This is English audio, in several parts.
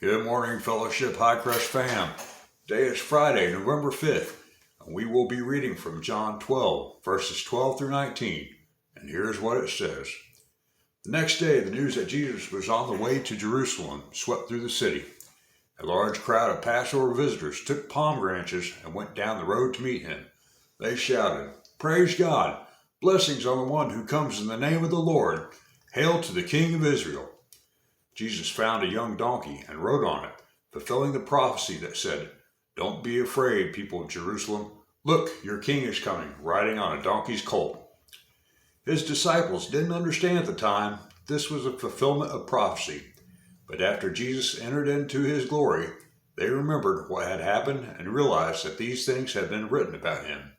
Good morning, Fellowship Hi-Crest fam. Today is Friday, November 5th, and we will be reading from John 12, verses 12 through 19. And here's what it says. The next day, the news that Jesus was on the way to Jerusalem swept through the city. A large crowd of Passover visitors took palm branches and went down the road to meet him. They shouted, "Praise God! Blessings on the one who comes in the name of the Lord! Hail to the King of Israel!" Jesus found a young donkey and rode on it, fulfilling the prophecy that said, "Don't be afraid, people of Jerusalem. Look, your king is coming, riding on a donkey's colt." His disciples didn't understand at the time this was a fulfillment of prophecy, but after Jesus entered into his glory, they remembered what had happened and realized that these things had been written about him.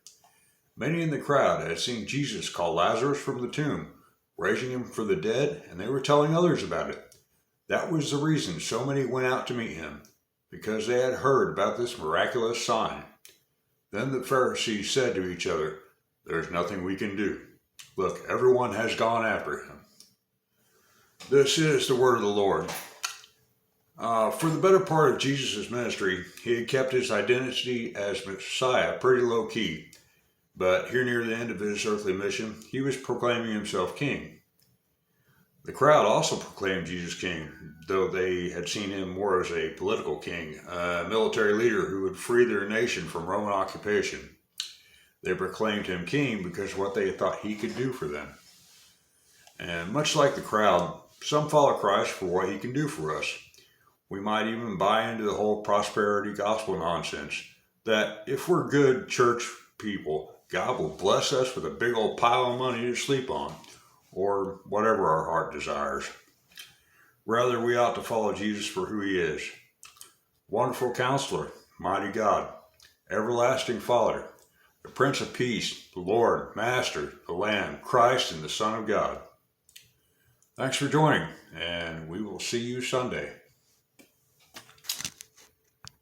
Many in the crowd had seen Jesus call Lazarus from the tomb, raising him from the dead, and they were telling others about it. That was the reason so many went out to meet him, because they had heard about this miraculous sign. Then the Pharisees said to each other, "There's nothing we can do. Look, everyone has gone after him." This is the word of the Lord. For the better part of Jesus' ministry, he had kept his identity as Messiah pretty low key, but here near the end of his earthly mission, he was proclaiming himself king. The crowd also proclaimed Jesus king, though they had seen him more as a political king, a military leader who would free their nation from Roman occupation. They proclaimed him king because of what they thought he could do for them. And much like the crowd, some follow Christ for what he can do for us. We might even buy into the whole prosperity gospel nonsense, that if we're good church people, God will bless us with a big old pile of money to sleep on, or whatever our heart desires. Rather, we ought to follow Jesus for who he is. Wonderful Counselor, Mighty God, Everlasting Father, the Prince of Peace, the Lord, Master, the Lamb, Christ, and the Son of God. Thanks for joining, and we will see you Sunday.